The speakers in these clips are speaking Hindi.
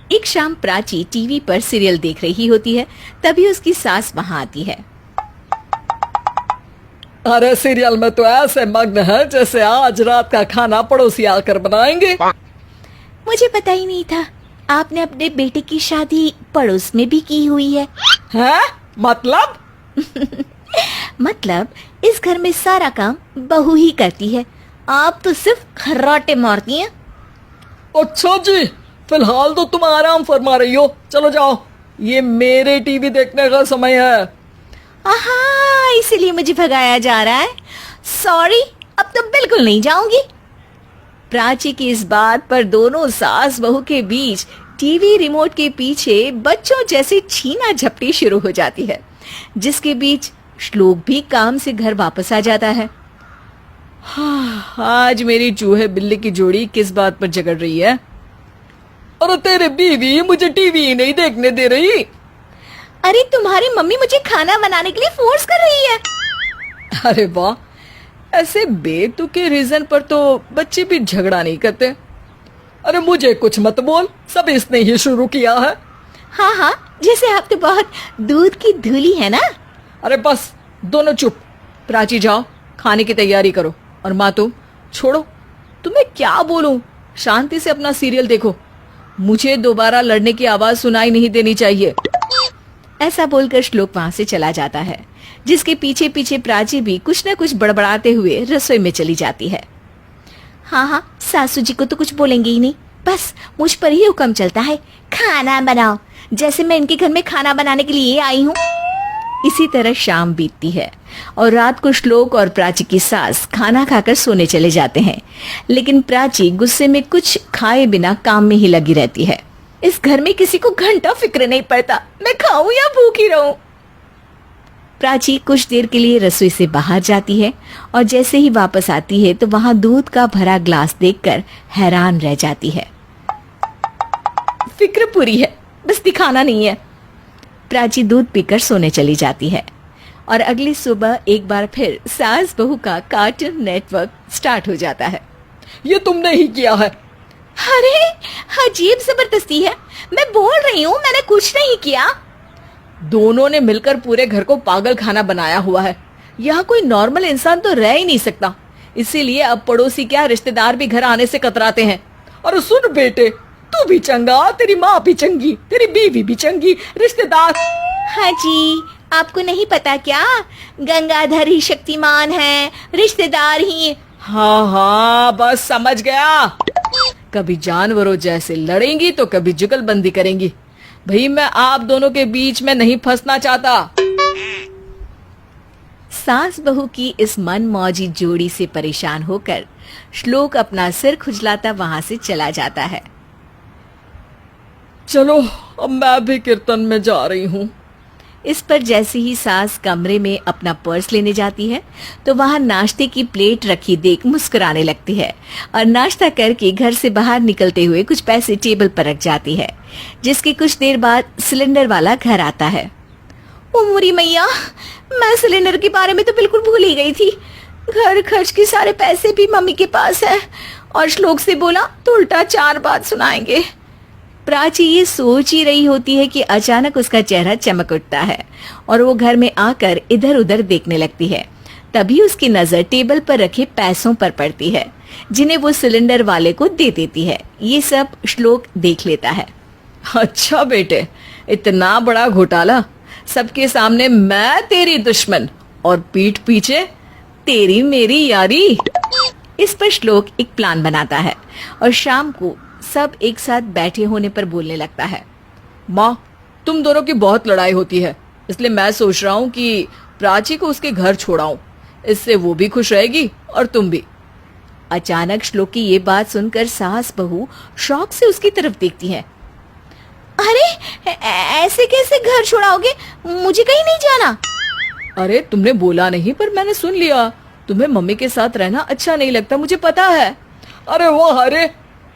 एक शाम प्राची टीवी पर सीरियल देख रही होती है। तभी उसकी सास वहाँ आती है। अरे सीरियल में तो ऐसे मग्न है जैसे आज रात का खाना पड़ोसी आकर बनाएंगे। मुझे पता ही नहीं था आपने अपने बेटे की शादी पड़ोस में भी की हुई है। हैं? मतलब? मतलब इस घर में सारा काम बहू ही करती है, आप तो सिर्फ खर्राटे मारती हैं। अच्छा जी, फिलहाल तो तुम आराम फरमा रही हो, चलो जाओ, ये मेरे टीवी देखने का समय है। आहा, इसीलिए मुझे भगाया जा रहा है। सॉरी, अब तो बिल्कुल नहीं जाऊंगी। प्राची की इस बात पर दोनों सास बहू के बीच टीवी रिमोट के पीछे बच्चों जैसे छीना झपटी शुरू हो जाती है, जिसके बीच श्लोक भी काम से घर वापस आ जाता है। आज मेरी चूहे बिल्ली की जोड़ी किस बात पर झगड़ रही है? अरे तेरे बीवी मुझे टीवी ही नहीं देखने दे रही। अरे तुम्हारी मम्मी मुझे खाना बनाने के लिए फोर्स कर रही है। अरे वाह, ऐसे बेतुके रीजन पर तो बच्चे भी झगड़ा नहीं करते। अरे मुझे कुछ मत बोल, सब इसने ही शुरू किया है। हाँ हाँ, जैसे आप तो बहुत दूध की धूली है ना। अरे बस, दोनों चुप। प्राची जाओ, खाने की तैयारी करो। और माँ तुम छोड़ो, तुम्हें क्या बोलूं, शांति से अपना सीरियल देखो, मुझे दोबारा लड़ने की आवाज सुनाई नहीं देनी चाहिए। ऐसा बोलकर श्लोक वहां से चला जाता है, जिसके पीछे पीछे प्राची भी कुछ न कुछ बड़बड़ाते हुए रसोई में चली जाती है। हाँ हाँ, सासू जी को तो कुछ बोलेंगे ही नहीं, बस मुझ पर ही हुक्म चलता है, खाना बनाओ, जैसे मैं इनके घर में खाना बनाने के लिए आई हूँ। इसी तरह शाम बीतती है और रात को श्लोक और प्राची की सास खाना खाकर सोने चले जाते हैं, लेकिन प्राची गुस्से में कुछ खाए बिना काम में ही लगी रहती है। इस घर में किसी को घंटा फिक्र नहीं पड़ता, मैं खाऊं या भूखी रहूं। प्राची कुछ देर के लिए रसोई से बाहर जाती है और जैसे ही वापस आती है तो वहां दूध का भरा ग्लास देखकर हैरान रह जाती है। फिक्र पूरी है, बस दिखाना नहीं है। प्राची दूध पीकर सोने चली जाती है और अगली सुबह एक बार फिर सास बहू का कार्टून नेटवर्क स्टार्ट हो जाता है। ये तुमने ही किया है। अरे अजीब जबरदस्ती है, मैं बोल रही हूँ मैंने कुछ नहीं किया। दोनों ने मिलकर पूरे घर को पागल खाना बनाया हुआ है। यहाँ कोई नॉर्मल इंसान तो रह ही नहीं सकता, इसीलिए अब पड़ोसी क्या रिश्तेदार भी घर आने से कतराते हैं। और सुन बेटे, तू भी चंगा, तेरी माँ भी चंगी, तेरी बीवी भी चंगी, रिश्तेदार। हाँ जी, आपको नहीं पता क्या, गंगाधर ही शक्तिमान है, रिश्तेदार ही। हाँ हाँ, बस समझ गया। कभी जानवरों जैसे लड़ेंगी तो कभी जुगलबंदी करेंगी। भाई मैं आप दोनों के बीच में नहीं फंसना चाहता। सास बहू की इस मनमौजी जोड़ी से परेशान होकर श्लोक अपना सिर खुजलाता वहां से चला जाता है। चलो अब मैं भी कीर्तन में जा रही हूँ। इस पर जैसे ही सास कमरे में अपना पर्स लेने जाती है तो वहां नाश्ते की प्लेट रखी देख मुस्कुराने लगती है और नाश्ता करके घर से बाहर निकलते हुए कुछ पैसे टेबल पर रख जाती है, जिसके कुछ देर बाद सिलेंडर वाला घर आता है। ओ मुरी मैया, मैं सिलेंडर के बारे में तो बिल्कुल भूल ही गई थी। घर खर्च के सारे पैसे भी मम्मी के पास है और श्लोक से बोला तो उल्टा 4 बात सुनाएंगे। प्राची ये सोच ही रही होती है कि अचानक उसका चेहरा चमक उठता है और वो घर में आकर इधर उधर देखने लगती है। तभी उसकी नजर टेबल पर रखे पैसों पर पड़ती है, जिन्हें वो सिलेंडर वाले को दे देती है। ये सब श्लोक देख लेता है। अच्छा बेटे, इतना बड़ा घोटाला, सबके सामने मैं तेरी दुश्मन और पीठ पीछे तेरी मेरी यारी। इस पर श्लोक एक प्लान बनाता है और शाम को सब एक साथ बैठे होने पर बोलने लगता है। माँ, तुम दोनों की बहुत लड़ाई होती है, इसलिए मैं सोच रहा हूँ कि प्राची को उसके घर छोड़ाऊं, इससे वो भी खुश रहेगी और तुम भी। अचानक श्लोक की ये बात सुनकर सास बहू शौक से उसकी तरफ देखती हैं। अरे ऐसे कैसे घर छोड़ाओगे, मुझे कहीं नहीं जाना। अरे तुमने बोला नहीं पर मैंने सुन लिया, तुम्हें मम्मी के साथ रहना अच्छा नहीं लगता, मुझे पता है। अरे वो, अरे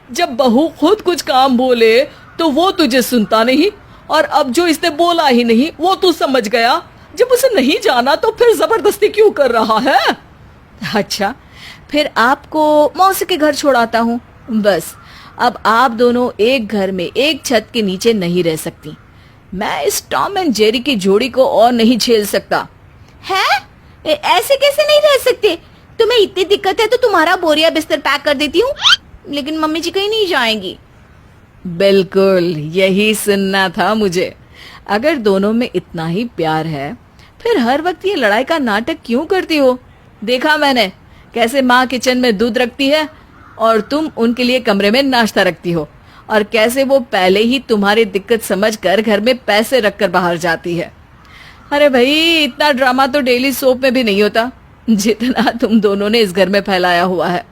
जब बहू खुद कुछ काम बोले तो वो तुझे सुनता नहीं, और अब जो इसने बोला ही नहीं वो तू समझ गया। जब उसे नहीं जाना तो फिर जबरदस्ती क्यों कर रहा है? अच्छा, फिर आपको मौसी के घर छोड़ाता हूँ, बस अब आप दोनों एक घर में एक छत के नीचे नहीं रह सकती। मैं इस टॉम एंड जेरी की जोड़ी को और नहीं झेल सकता। है? ऐसे कैसे नहीं रह सकते? तुम्हें इतनी दिक्कत है तो तुम्हारा बोरिया बिस्तर पैक कर देती हूँ, लेकिन मम्मी जी कहीं नहीं जाएंगी। बिल्कुल यही सुनना था मुझे। अगर दोनों में इतना ही प्यार है फिर हर वक्त ये लड़ाई का नाटक क्यों करती हो? देखा मैंने कैसे माँ किचन में दूध रखती है और तुम उनके लिए कमरे में नाश्ता रखती हो, और कैसे वो पहले ही तुम्हारी दिक्कत समझकर घर में पैसे रखकर बाहर जाती है। अरे भाई, इतना ड्रामा तो डेली सोप में भी नहीं होता जितना तुम दोनों ने इस घर में फैलाया हुआ है।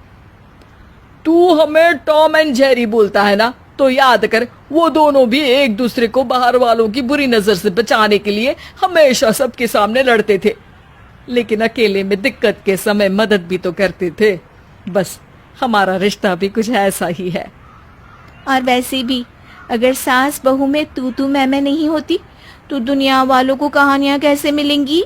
तू हमें टॉम एंड जेरी बोलता है ना, तो याद कर वो दोनों भी एक दूसरे को बाहर वालों की बुरी नजर से बचाने के लिए हमेशा सबके सामने लड़ते थे, लेकिन अकेले में दिक्कत के समय मदद भी तो करते थे। बस हमारा रिश्ता भी कुछ ऐसा ही है। और वैसे भी अगर सास बहू में तू मैं नहीं होती तो दुनिया वालों को कहानियां कैसे मिलेंगी?